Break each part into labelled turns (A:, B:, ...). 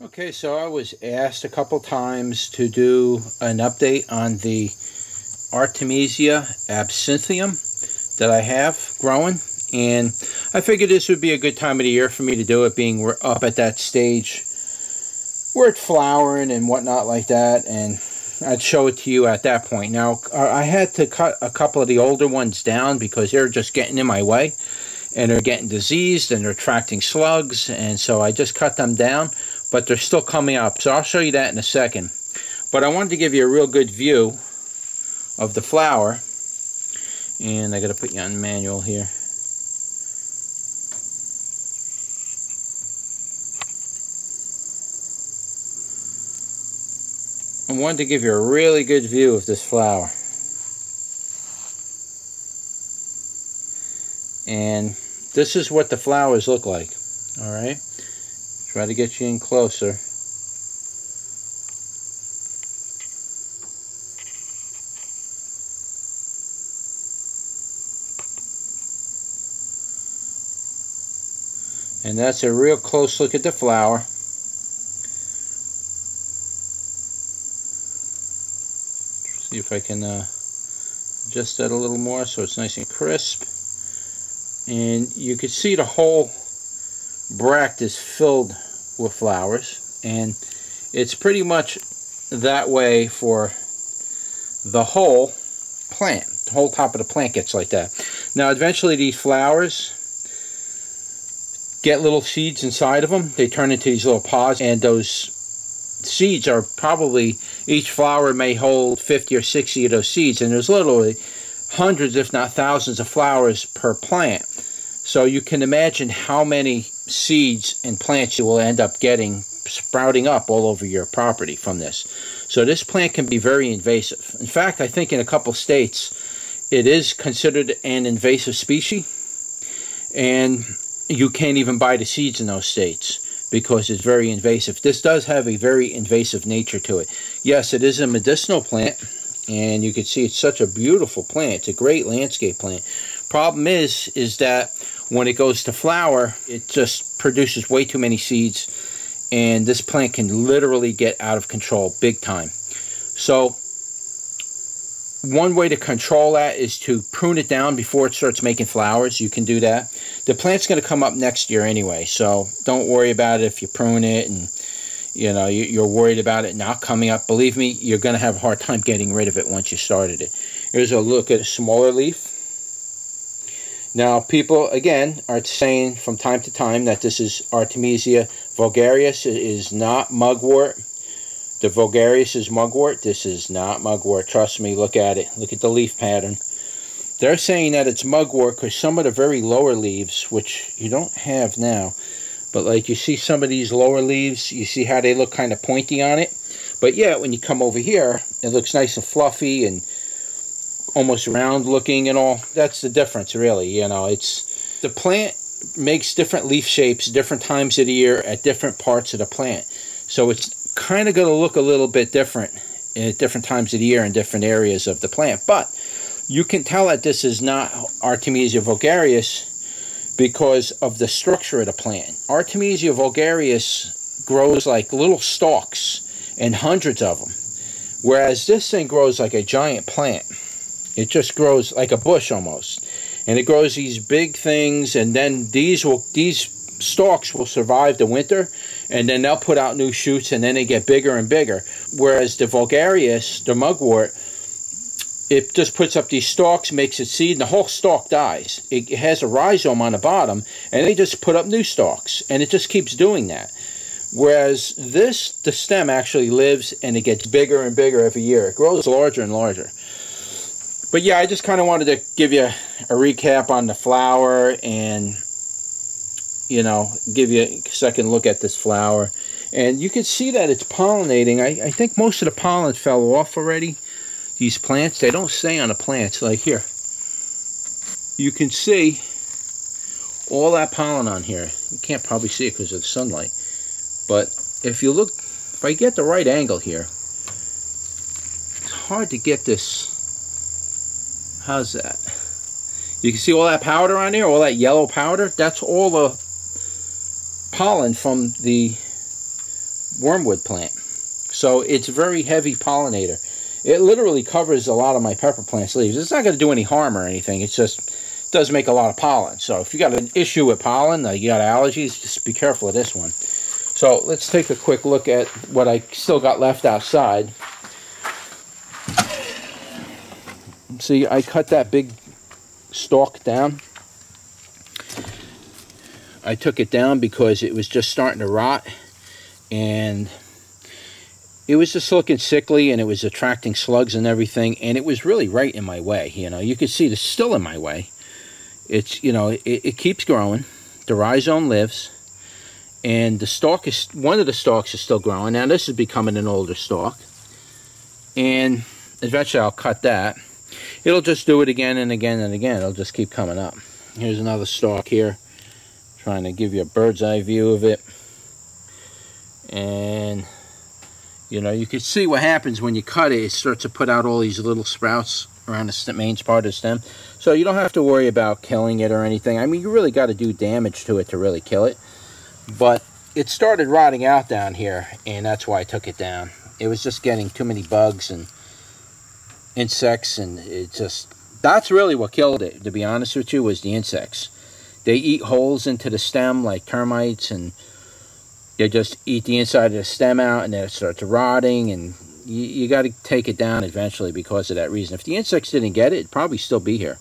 A: Okay, so I was asked a couple times to do an update on the Artemisia absinthium that I have growing, and I figured this would be a good time of the year for me to do it, being we're up at that stage where it's flowering and whatnot like that, and I'd show it to you at that point. Now, I had to cut a couple of the older ones down because they're just getting in my way, and they're getting diseased, and they're attracting slugs, and so I just cut them down, but they're still coming up, so I'll show you that in a second. But I wanted to give you a real good view of the flower, and I got to put you on manual here. I wanted to give you a really good view of this flower. And this is what the flowers look like. Alright? Try to get you in closer. And that's a real close look at the flower. See if I can adjust that a little more so it's nice and crisp. And you can see the whole bract is filled with flowers, and it's pretty much that way for the whole plant. The whole top of the plant gets like that. Now eventually these flowers get little seeds inside of them. They turn into these little pods, and those seeds are probably, each flower may hold 50 or 60 of those seeds, and there's literally hundreds if not thousands of flowers per plant. So you can imagine how many seeds and plants you will end up getting sprouting up all over your property from this. So this plant can be very invasive. In fact, I think in a couple states it is considered an invasive species, and you can't even buy the seeds in those states because it's very invasive. This does have a very invasive nature to it. Yes, it is a medicinal plant, and you can see it's such a beautiful plant. It's a great landscape plant. Problem is that when it goes to flower, it just produces way too many seeds, and this plant can literally get out of control big time. So one way to control that is to prune it down before it starts making flowers. You can do that. The plant's going to come up next year anyway, so don't worry about it if you prune it and you're worried about it not coming up. Believe me, you're going to have a hard time getting rid of it once you started it. Here's a look at a smaller leaf. Now, people, again, are saying from time to time that this is Artemisia vulgaris. It is not mugwort. The vulgaris is mugwort. This is not mugwort. Trust me, look at it. Look at the leaf pattern. They're saying that it's mugwort because some of the very lower leaves, which you don't have now, but like you see some of these lower leaves, you see how they look kind of pointy on it? But yeah, when you come over here, it looks nice and fluffy and almost round looking and all. That's the difference, really. It's the plant makes different leaf shapes different times of the year at different parts of the plant. So it's kind of going to look a little bit different at different times of the year in different areas of the plant. But you can tell that this is not Artemisia vulgaris because of the structure of the plant. Artemisia vulgaris grows like little stalks, and hundreds of them, whereas this thing grows like a giant plant. It just grows like a bush almost, and it grows these big things, and then these stalks will survive the winter, and then they'll put out new shoots, and then they get bigger and bigger. Whereas the vulgaris, the mugwort, it just puts up these stalks, makes it seed, and the whole stalk dies. It has a rhizome on the bottom, and they just put up new stalks, and it just keeps doing that. Whereas this, the stem actually lives, and it gets bigger and bigger every year. It grows larger and larger. But yeah, I just kind of wanted to give you a recap on the flower and, give you a second look at this flower. And you can see that it's pollinating. I think most of the pollen fell off already. These plants, they don't stay on the plants. Like here, you can see all that pollen on here. You can't probably see it because of the sunlight. But if you look, if I get the right angle here, it's hard to get this. How's that? You can see all that powder on there, all that yellow powder. That's all the pollen from the wormwood plant. So it's a very heavy pollinator. It literally covers a lot of my pepper plant's leaves. It's not going to do any harm or anything. It just does make a lot of pollen. So if you got an issue with pollen, you got allergies, just be careful of this one. So let's take a quick look at what I still got left outside. See, I cut that big stalk down. I took it down because it was just starting to rot, and it was just looking sickly, and it was attracting slugs and everything, and it was really right in my way. You know, you can see it's still in my way. It's, you know, it keeps growing. The rhizome lives, and the stalk is, one of the stalks is still growing. Now this is becoming an older stalk, and eventually I'll cut that. It'll just do it again and again and again. It'll just keep coming up. Here's another stalk here, trying to give you a bird's eye view of it. And you know, you can see what happens when you cut it. It starts to put out all these little sprouts around the main part of the stem. So you don't have to worry about killing it or anything. I mean, you really got to do damage to it to really kill it. But it started rotting out down here, and that's why I took it down. It was just getting too many bugs and insects, and it just, that's really what killed it, to be honest with you, was the insects. They eat holes into the stem like termites, and they just eat the inside of the stem out, and then it starts rotting, and you got to take it down eventually because of that reason. If the insects didn't get it, it'd probably still be here.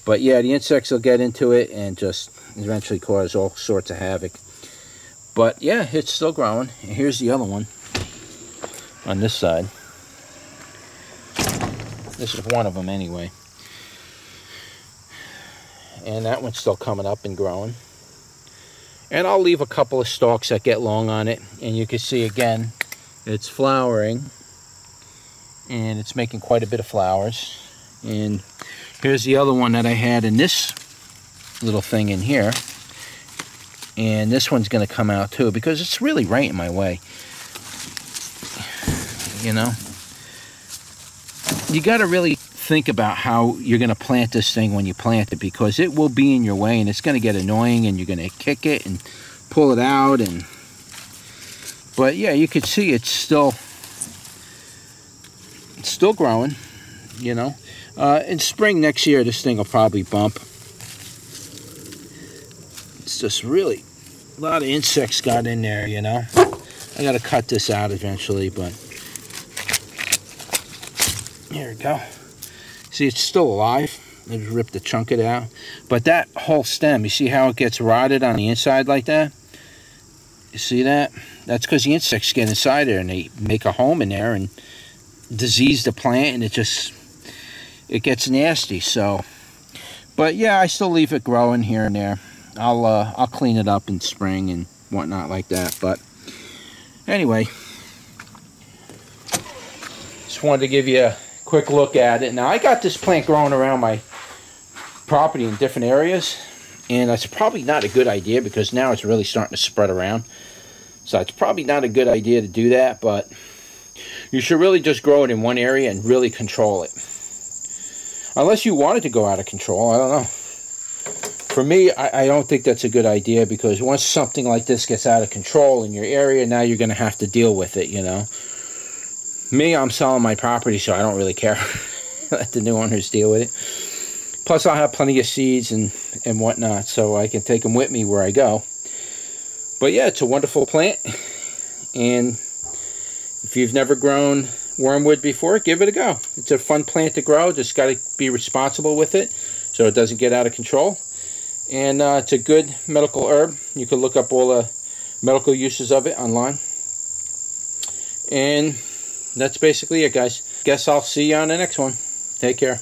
A: But yeah, the insects will get into it and just eventually cause all sorts of havoc. But yeah, it's still growing. And here's the other one on this side. This is one of them anyway. And that one's still coming up and growing. And I'll leave a couple of stalks that get long on it. And you can see again, it's flowering. And it's making quite a bit of flowers. And here's the other one that I had in this little thing in here. And this one's going to come out too, because it's really right in my way. You know? You got to really think about how you're going to plant this thing when you plant it, because it will be in your way, and it's going to get annoying, and you're going to kick it and pull it out. And but yeah, you can see it's still growing, you know. In spring next year, this thing will probably bump. It's just really a lot of insects got in there, you know. I got to cut this out eventually, but here we go. See, it's still alive. I just ripped a chunk of it out. But that whole stem, you see how it gets rotted on the inside like that? You see that? That's because the insects get inside there and they make a home in there and disease the plant, and it gets nasty. So, but yeah, I still leave it growing here and there. I'll clean it up in spring and whatnot like that. But anyway, just wanted to give you a quick look at it. Now, I got this plant growing around my property in different areas, and that's probably not a good idea because now it's really starting to spread around. So it's probably not a good idea to do that, but you should really just grow it in one area and really control it. Unless you want it to go out of control, I don't know. For me, I don't think that's a good idea, because once something like this gets out of control in your area, now you're going to have to deal with it, you know. Me, I'm selling my property, so I don't really care. Let the new owners deal with it. Plus, I'll have plenty of seeds and whatnot, so I can take them with me where I go. But yeah, it's a wonderful plant. And if you've never grown wormwood before, give it a go. It's a fun plant to grow. Just got to be responsible with it so it doesn't get out of control. And it's a good medical herb. You can look up all the medical uses of it online. And that's basically it, guys. Guess I'll see you on the next one. Take care.